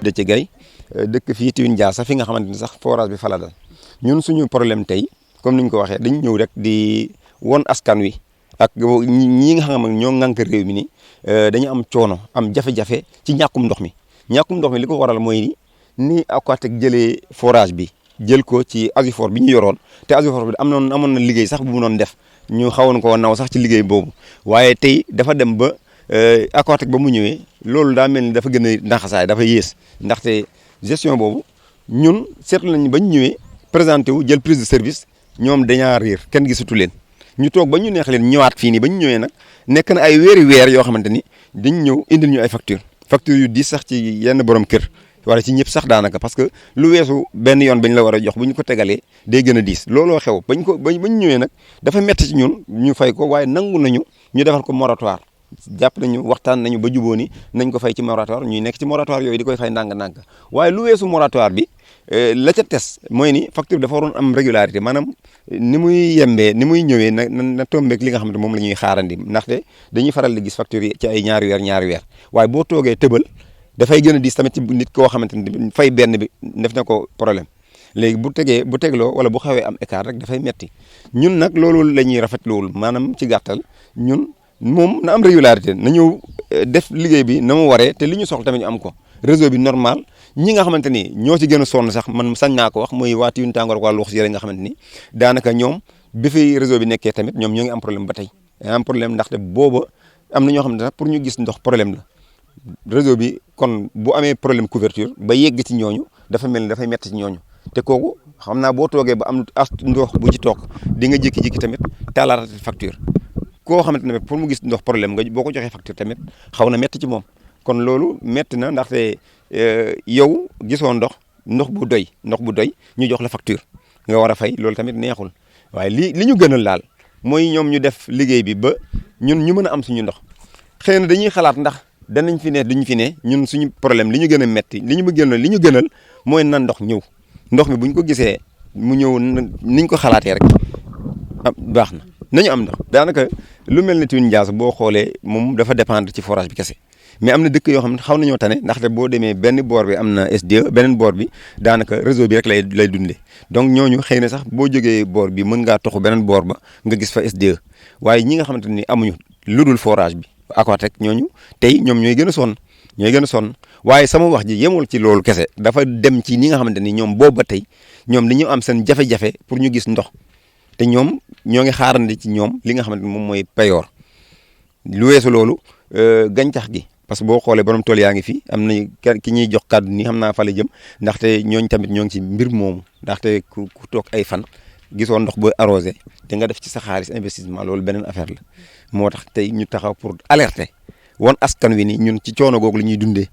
Déthié Gaye dëkk fii Tiwin Ndiassa fi nga xamante ni sax forage bi fa la dal ñun suñu problème tey comme ni ñu ko waxee dañu ñëw rek di won askan wi ak ñi nga xam ne ñoo ŋànk réew mi ni dañu am coono am jafe-jafe ci ñàkkum ndox mi li ko waral mooy ni Aquatech jëlee forage bi jël ko ci Asifor bi ñu yoroon te Asifor bi amoon na liggéey sax bu mu doon def ñu xawoon ko naw sax ci liggéey boobu waaye tey dafa dem ba Aquatech ba mu ñëwee loolu daa mel ni dafa gën a naxasaay dafa yées ndaxte gestion boobu ñun seetlu nañ ba ñu ñëwee présenté wu jël prise de service ñoom dañaa réer kenn gisatu leen ñu toog ba ñu neex leen ñëwaat fii nii ba ñu ñëwee nag nekk na ay weer yoo xamante ni dañ ñëw indil ñu ay facture yu diis sax ci yenn borom kër wala ci ñëpp sax daanaka parce que lu weesu benn yoon bañ la war a jox bu ñu ko tegalee day gën a diis looloo xew bañ ñëwee nag dafa metti ci ñun ñu fay ko waaye nangu nañu ñu defal ko moratoire jàpp nañu waxtaan nañu ba jubóo ni nañ ko fay ci moratoire ñuy nekk ci moratoire yooyu di koy fay ndànk-ndànk waaye lu weesu moratoire bi la ca tes mooy ni facture dafa waroon am régularité maanaam ni muy yembee ni muy ñëwee na tombeek li nga xamante moom la ñuy xaarandi ndaxte dañuy faral di gis facture yi ci ay ñaari weer waaye boo toogee tëbal dafay gën a diis tamit ci nit koo xamante ni fay benn bi def na ko problème léegi bu tegloo wala bu xawee am écart rek dafay metti ñun nag loolu la ñuy rafetluwul maanaam ci gàttal ñun moom na am régularité na ñëw def liggéey bi na mu waree te li ñu soxla tamit ñu am ko réseau bi normal ñi nga xamante ni ñoo ci gën a sonn sax man sañ naa ko wax muy waa Tiwin Tàngoor ak waa Luxus yële nga xamante ni daanaka ñoom bi fi réseau bi nekkee tamit ñoom ñoo ngi am problème ba tey am problème ndaxte booba am na ñoo xamante ne pour ñu gis ndox problème la réseau bi kon bu amee problème couverture ba yegg ci ñooñu dafa mel ni dafay metti ci ñooñu te kooku xam naa boo toogee ba am as ndox bu ci toog di nga jékki-jékki tamit taalaat facture koo xamante ne pour mu gis ndox problème nga boo ko joxee facture tamit xaw na metti ci moom kon loolu metti na ndaxte yow gisoo ndox bu doy ñu jox la facture nga war a fay loolu tamit neexul waaye li ñu gënal daal mooy ñoom ñu def liggéey bi ba ñun ñu mën a am suñu ndox xëy na dañuy xalaat ndax danañ fi ne duñ fi ne ñun suñu problème li ñu gën a metti li ñu gënal mooy na ndox ñëw ndox mi buñ ko gisee mu ñëw niñ ko xalaatee rek baax na nañu am ndox daanaka lu mel ne Tiwin Ndiassa boo xoolee moom dafa dépendre ci forage bi kese mais am na dëkk yoo xam ne xaw nañoo tane ndaxte boo demee benn boor bi am na SDE beneen boor bi daanaka réseau bi rek lay dundee donc ñooñu xëy na sax boo jógee boor bi mën ngaa toxu beneen boor ba nga gis fa SDE waaye ñi nga xamante ni amuñu lu dul forage bi Aquatech ñooñu tey ñoom ñooy gën a sonn waaye sama wax ji yemul ci loolu kese dafa dem ci ñi nga xamante ni ñoom boobu ba tey ñoom dañu am seen jafe-jafe pour ñu gis ndox te ñoom ñoo ngi xaarandi ci ñoom li nga xamante ni moom mooy payoor lu weesu loolu gàncax gi parce que boo xoolee borom tool yaa ngi fi am na ki ñuy jox kàddu nii xam naa fa la jëm ndaxte ñooñ tamit ñoo ngi ci mbir moomu ndaxte ku toog ay fan gisoo ndox ba arrosé te nga def ci sa xaalis investissement loolu beneen affaire la moo tax tey ñu taxaw pour alerter won askan wi ni ñun ci coono googu la ñuy dundee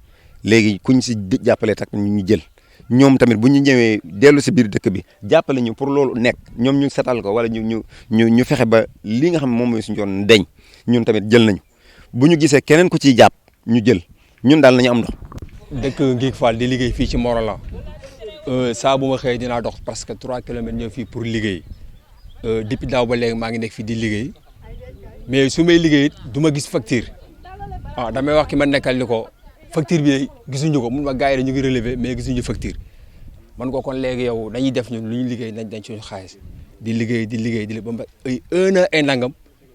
léegi kuñ si jàppalee tak ñu jël ñoom tamit bu ñu ñëwee dellu si biir dëkk bi jàppale ñu pour loolu nekk ñoom ñu setal ko wala ñu fexe ba li nga xam moom mooy suñu yoon deñ ñun tamit jël nañu bu ñu gisee keneen ku ciy jàpp ñu jël ñun daal nañu am ndox. dëkk Ngig Fall di liggéey fii ci Morolan saa bu ma xëyee dinaa dox parce que 3 kilomètres ñëw fii pour liggéey depuis daaw ba léegi maa ngi nekk fii di liggéey mais su may liggéey du ma gis facture damay wax ki ma nekkal ni ko facture bi gisuñu ko mun ma gars yi ñu ngi relevé mais gisuñu facture man ko kon léegi yow dañuy def ñun lu ñu liggéey nañ dañ suñu xaalis di liggéey ba ay 1 an ay nangam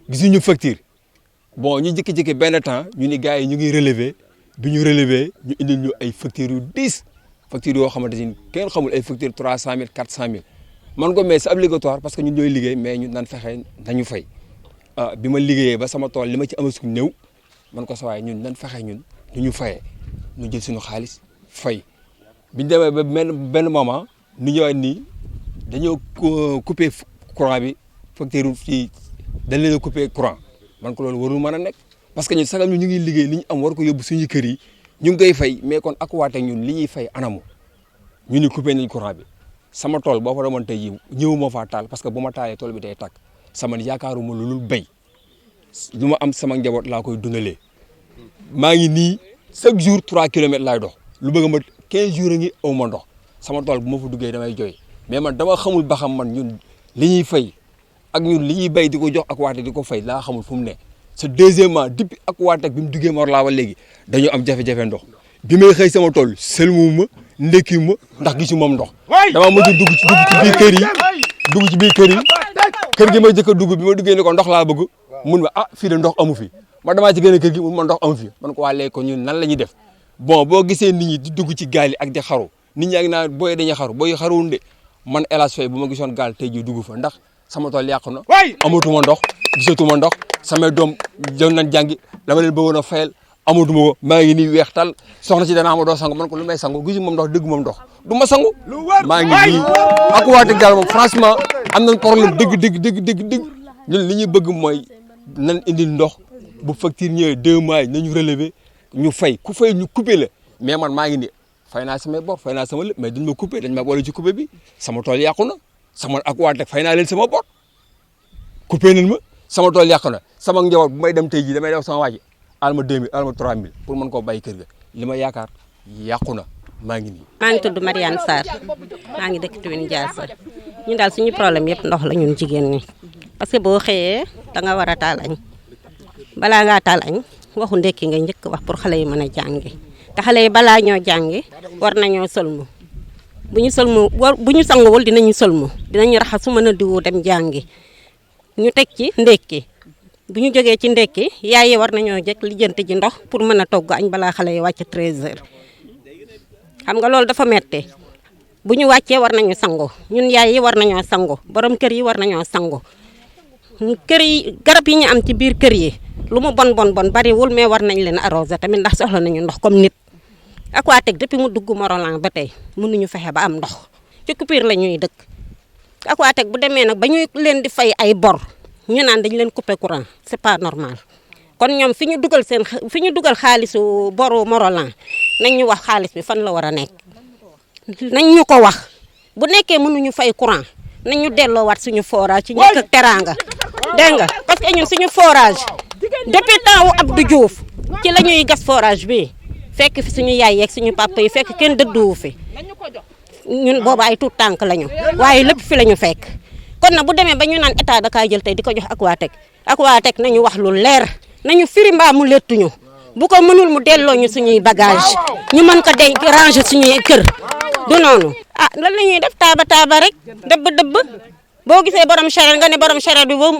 gisuñu facture bon ñu jékki-jékki benn temps ñu ni gars yi ñu ngi relevé bi ñu relevé ñu indil ñu ay factures yu 10 factures yoo xamante ni kenn xamul ay factures 300 000 400 000 man ko mais c'est obligatoire parce que ñun ñooy liggéey mais ñun nan fexe nañu fay bi ma liggéeyee ba sama tool li ma ci amasuk néew man ko sa waay ñun nan fexe ñun ñu fayee ñu jël suñu xaalis fay biñu demee ba benn moment ñu ñëwaat nii dañoo coupé courant bi facture fii dañ leen a coupé courant man ko loolu warul mën a nekk parce que ñun sagam ñu ngi liggéey li ñu am war ko yóbbu suñu kër yi ñu ngi koy fay mais kon Aquatech ñun li ñuy fay anamu ñu ni coupé nañ courant bi sama tool boo fa demoon tey jii ñëwuma faa taal parce que bu ma taalee tool bi day tàkk sama yaakaaruma lu dul béy lu ma am sama njaboot laa koy dundalee maa ngi nii chaque jour 3 kilomètres laay dox lu bëgg ma 15 jours a ngi aw ma ndox sama tool bu ma fa duggee damay jooy mais man dama xamul ba xam man ñun li ñuy fay ak ñun li ñuy béy di ko jox Aquatech di ko fay laa xamul fu mu ne c'est deuxièmement depuis Aquatech bi mu duggee Morolan ba léegi dañoo am jafe-jafe ndox bi may xëy sama tool sëlmuwuma ndekkiwuma ndax gisu moom ndox dama mujj dugg ci biir kër yi kër gi ma jëkk a dugg bi ma duggee ne ko ndox laa bëgg mun ma ah fii de ndox amu fi ma damaa ci gën a kër gi mun ma ndox amu fi man ko waa léegi ko ñun nan la ñuy def bon boo gisee nit ñi di dugg ci gaal yi ak di xaru nit ñi ak naa booy dañuy xaru booy xaruwul de man El Hadj Faye bu ma gisoon gaal tey jii dugg fa ndax sama tool yàqu na amatuma ndox gisatuma ndox samay doom jëm nañ jàngi dama leen bëggoon a fayal amatuma ko maa ngi nii weex tal soxna si danaa ma doo sangu man ko lu may sangu gisu moom ndox dëgg moom ndox du ma sangu maa ngi nii ak waate gaal moom franchement am nañ problème dëgg ñun li ñuy bëgg mooy nan indi ndox bu facture ñëwee 2 mois nañu relever ñu fay ku fay ñu coupé la mais man maa ngi nii fay naa samay bor fay naa sama lépp mais dañ ma coupé dañ ma boole ci coupé bi sama tool yàqu na sama ak waate fay naa leen sama bor coupé nañ ma sama tool yàqu na sama njaboot bu may dem tey jii damay def sama waaji alma 2000 alma 3000 pour mën koo bàyyi kër ga li ma yaakaar yàqu na maa ngi nii. maa ngi tudd Mariane Sarr maa ngi dëkk Tuwin Diassa ñun daal suñu problème yëpp ndox la ñun jigéen ñi parce que boo xëyee da nga war a taal añ balaa ngaa taal añ waxu ndekki nga njëkk wax pour xale yi mën a jàngi te xale yi balaa ñoo jàngi war nañoo solmu bu ñu sanguwul dinañu solmu dinañu raxas su mën a diwu dem jàngi ñu teg ci ndekki bu ñu jógee ci ndekki yaay yi war nañoo jëkk lijjanti ji ndox pour mën a togg añ balaa xale yi wàcc 13h xam nga loolu dafa metti bu ñu wàccee war nañu sangu ñun yaay yi war nañoo sangu borom kër yi war nañoo sangu kër yi garab yi ñu am ci biir kër yi lu mu bon bariwul mais war nañ leen arroser tamit ndax soxla nañu ndox comme nit Aquatech depuis mu dugg Morolan ba tey mënuñu fexe ba am ndox ci coupure la ñuy dëkk Aquatech bu demee nag ba ñu leen di fay ay bor ñu naan dañ leen couper courant c'est pas normal kon ñoom fi ñu dugal xaalisu boru Morolan nañ ñu wax xaalis bi fan la war a nekk nañ ñu ko wax bu nekkee mënuñu fay courant nañ ñu delloowaat suñu forage ci njëkk ak teraanga dégg nga parce que ñun suñu forage depuis temps wu Abdou Diouf ci la ñuy gas forage bi fekk fi suñu yaay yeeg suñu papa yi fekk kenn dëdduwu fi ñun booba ay tuut tànk lañu waaye lépp fi la ñu fekk kon nag bu demee ba ñu naan état da kaa jël tey di ko jox Aquatech nañu wax lu leer nañu firi mbaa mu lettuñu bu ko mënul mu delloo ñu suñuy bagage ñu mën ko denc ranger suñuy kër du noonu ah lan la ñuy def taaba rek dëbb boo gisee borom charette nga ne borom charette bi boo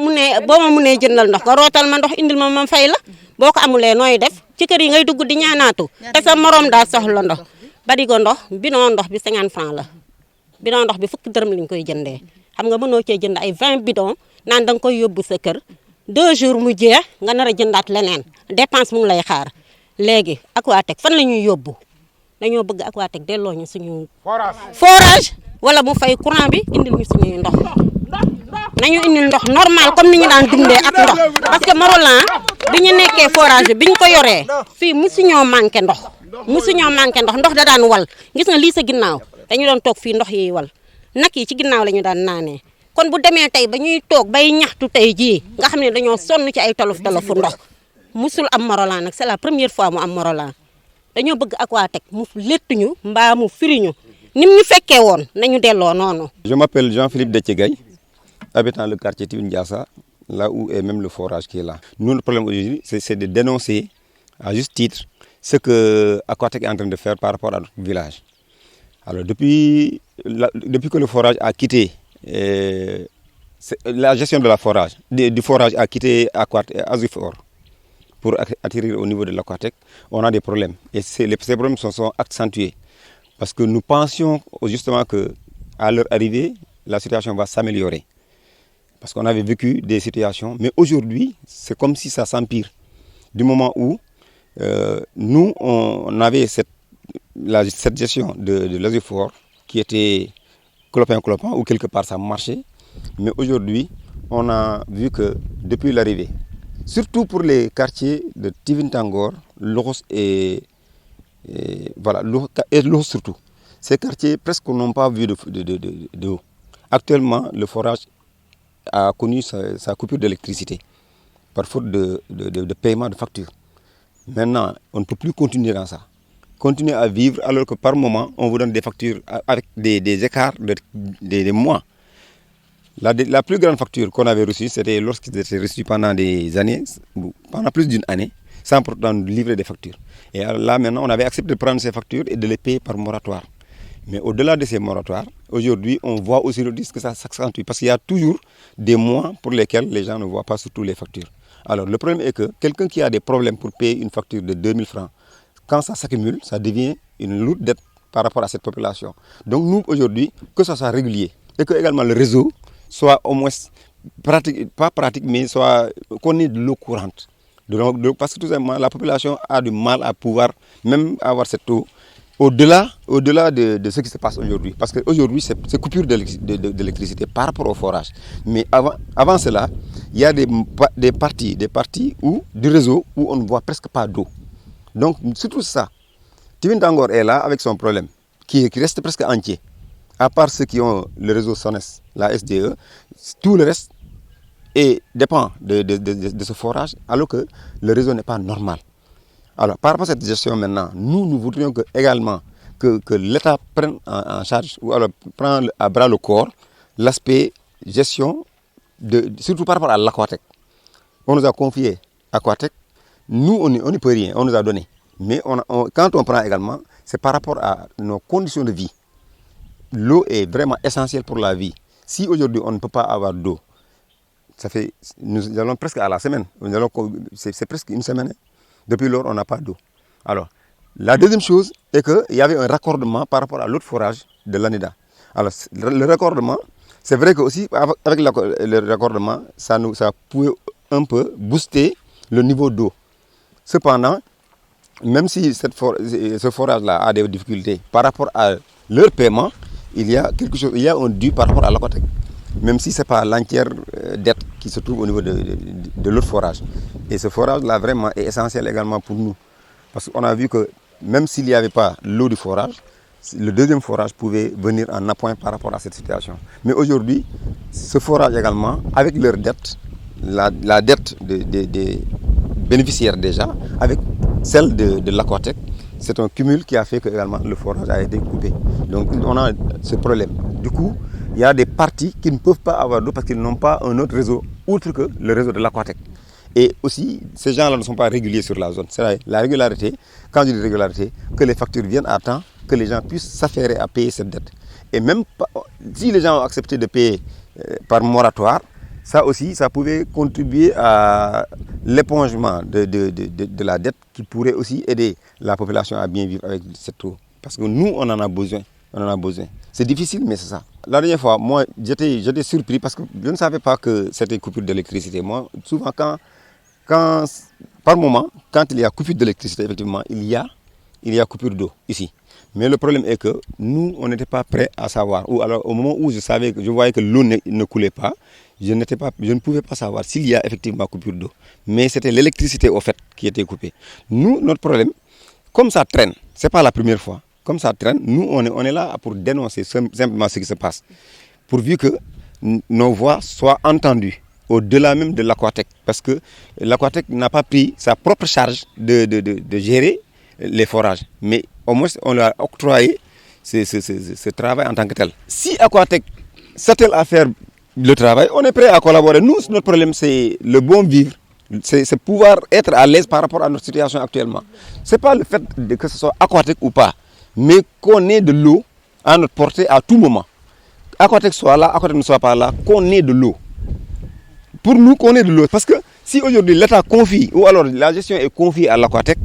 ma munee jëndal ndox nga rootal ma ndox indil ma fay la boo ko amulee nooy def ci kër yi ngay dugg di ñaanaatu te sa morom daa soxla ndox barigo ndox bidon ndox bi 50 francs la bidon ndox bi fukki dërëm lañ koy jëndee xam nga mënoo cee jënd ay 20 bidon naan da nga koy yóbbu sa kër 2 jours mu jeex nga nar a jëndaat leneen dépense mu ngi lay xaar léegi Aquatech fan la ñuy yóbbu dañoo bëgg Aquatech delloo ñu suñu forage wala mu fay courant bi indil ñu suñuy ndox nañu indil ndox normal comme ni ñu daan dundee ak ndox parce que Morolan bi ñu nekkee forage bi ñu ko yoree fii musuñoo manqué ndox ndox da daan wal gis nga lii sa ginnaaw dañu doon toog fii ndox yiy wal nag yi ci ginnaaw la ñu daan naanee kon bu demee tey ba ñuy toog bay ñaxtu tey jii nga xam ne dañoo sonn ci ay tolofu ndox musul am Morolan nag c'est la première fois mu am Morolan dañoo bëgg Aquatech mu lettuñu mbaa mu firiñu nim ñu fekkee woon nañu delloo noonu. Je m'appelle Jean-Philippe Dethié, habitant le quartier Tuwin Diassa, là où est même le forage qui est là. Nous, le problème aujourd'hui, c'est de dénoncer à juste titre ce que Aquatech est en train de faire par rapport à notre village. Alors depuis que le forage a quitté la gestion de la forage, du forage a quitté Azufor pour atterrir au niveau de l'Aquatech, on a des problèmes. Et ces problèmes sont accentués. Parce que nous pensions justement qu'à leur arrivée, la situation va s'améliorer. Parce qu'on avait vécu des situations, mais aujourd'hui, c'est comme si ça s'empire. Du moment où nous, on avait cette gestion de l'Azufor qui était clopin, ou quelque part ça marchait. Mais aujourd'hui, on a vu que depuis l'arrivée, surtout pour les quartiers de Tuwin Tangor, Loros et Loros surtout, ces quartiers presque n'ont pas vu d'eau. Actuellement, le forage a connu sa coupure d'électricité par faute de paiement de facture. Maintenant, on ne peut plus continuer dans ça. Continuer à vivre alors que par moment, on vous donne des factures avec des écarts de mois. La plus grande facture qu'on avait reçue, c'était lorsqu'ils étaient reçus pendant des années, pendant plus d'une année, sans pourtant nous livrer des factures. Et là, maintenant, on avait accepté de prendre ces factures et de les payer par moratoire. Mais au-delà de ces moratoires, aujourd'hui, on voit aussi le risque que ça s'accentue parce qu'il y a toujours des mois pour lesquels les gens ne voient pas surtout les factures. Alors, le problème est que quelqu'un qui a des problèmes pour payer une facture de 2000 francs, quand ça s'accumule, ça devient une lourde dette par rapport à cette population. Donc, nous, aujourd'hui, que ça soit régulier et que également le réseau soit au moins pas pratique, mais qu'on ait de l'eau courante. Parce que tout simplement, la population a du mal à pouvoir même avoir cette eau au-delà de ce qui se passe aujourd'hui. Parce qu'aujourd'hui, c'est coupure d'électricité par rapport au forage. Mais avant cela, il y a des parties du réseau où on ne voit presque pas d'eau. Donc, surtout ça. Tivin-Tangor est là avec son problème, qui reste presque entier. À part ceux qui ont le réseau SONES, la SDE, tout le reste dépend de ce forage, alors que le réseau n'est pas normal. Alors, par rapport à cette gestion maintenant, nous voudrions également que l'État prenne en charge, ou alors prenne à bras le corps, l'aspect gestion, surtout par rapport à l'Aquatec. On nous a confié Aquatec, nous on n'y peut rien, on nous a donné. Mais quand on prend également, c'est par rapport à nos conditions de vie. L'eau est vraiment essentielle pour la vie. Si aujourd'hui on ne peut pas avoir d'eau, nous allons presque à la semaine, c'est presque une semaine. Depuis lors, on n'a pas d'eau. Alors, la deuxième chose est qu'il y avait un raccordement par rapport à l'autre forage de l'ANIDA. Alors, le raccordement, c'est vrai que aussi avec le raccordement, ça pouvait un peu booster le niveau d'eau. Cependant, même si ce forage-là a des difficultés par rapport à leur paiement, il y a un dû par rapport à l'Aquatec. Même si ce n'est pas l'entière dette qui se trouve au niveau de l'autre forage. Et ce forage-là, vraiment, est essentiel également pour nous. Parce qu'on a vu que même s'il n'y avait pas l'eau du forage, le deuxième forage pouvait venir en appoint par rapport à cette situation. Mais aujourd'hui, ce forage également, avec leur dette, la dette des bénéficiaires déjà, avec celle de l'Aquatec, c'est un cumul qui a fait que également le forage a été coupé. Donc on a ce problème. Du coup, il y a des parties qui ne peuvent pas avoir d'eau parce qu'ils n'ont pas un autre réseau, outre que le réseau de l'Aquatec. Et aussi, ces gens-là ne sont pas réguliers sur la zone. C'est la régularité, quand je dis régularité, que les factures viennent à temps, que les gens puissent s'affairer à payer cette dette. Et même si les gens ont accepté de payer par moratoire, ça aussi, ça pouvait contribuer à l'épongement de la dette qui pourrait aussi aider la population à bien vivre avec cette eau. Parce que nous, on en a besoin. C'est difficile, mais c'est ça. La dernière fois, moi, j'étais surpris parce que je ne savais pas que c'était coupure d'électricité. Moi, souvent, par moment, quand il y a coupure d'électricité, effectivement, il y a coupure d'eau ici. Mais le problème est que nous, on n'était pas prêts à savoir. Ou alors, au moment où je voyais que l'eau ne coulait pas, je ne pouvais pas savoir s'il y a effectivement coupure d'eau. Mais c'était l'électricité, au fait, qui était coupée. Nous, notre problème, comme ça traîne, ce n'est pas la première fois, comme ça traîne, nous, on est là pour dénoncer simplement ce qui se passe. Pourvu que nos voix soient entendues, au-delà même de l'Aquatec. Parce que l'Aquatec n'a pas pris sa propre charge de gérer les forages. Mais au moins, on leur a octroyé ce travail en tant que tel. Si Aquatec s'attelle à faire le travail, on est prêt à collaborer. Nous, notre problème, c'est le bon vivre. C'est pouvoir être à l'aise par rapport à notre situation actuellement. Ce n'est pas le fait que ce soit Aquatec ou pas, mais qu'on ait de l'eau à notre portée à tout moment. Aquatec soit là, Aquatec ne soit pas là, qu'on ait de l'eau. Pour nous, qu'on ait de l'eau. Parce que si aujourd'hui l'État confie, ou alors la gestion est confiée à l'Aquatec,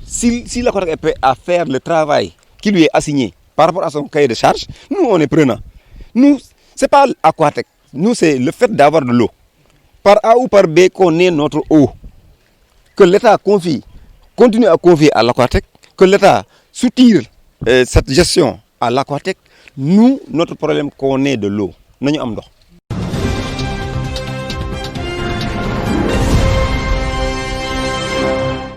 si l'Aquatec est prêt à faire le travail qui lui est assigné par rapport à son cahier de charge, nous, on est prenants. Nous, ce n'est pas l'Aquatec. Nous, c'est le fait d'avoir de l'eau. Par A ou par B, qu'on ait notre eau. Que l'État continue à confier à l'Aquatec, que l'État soutire cette gestion à l'Aquatec. Nous, notre problème, qu'on ait de l'eau. Nous avons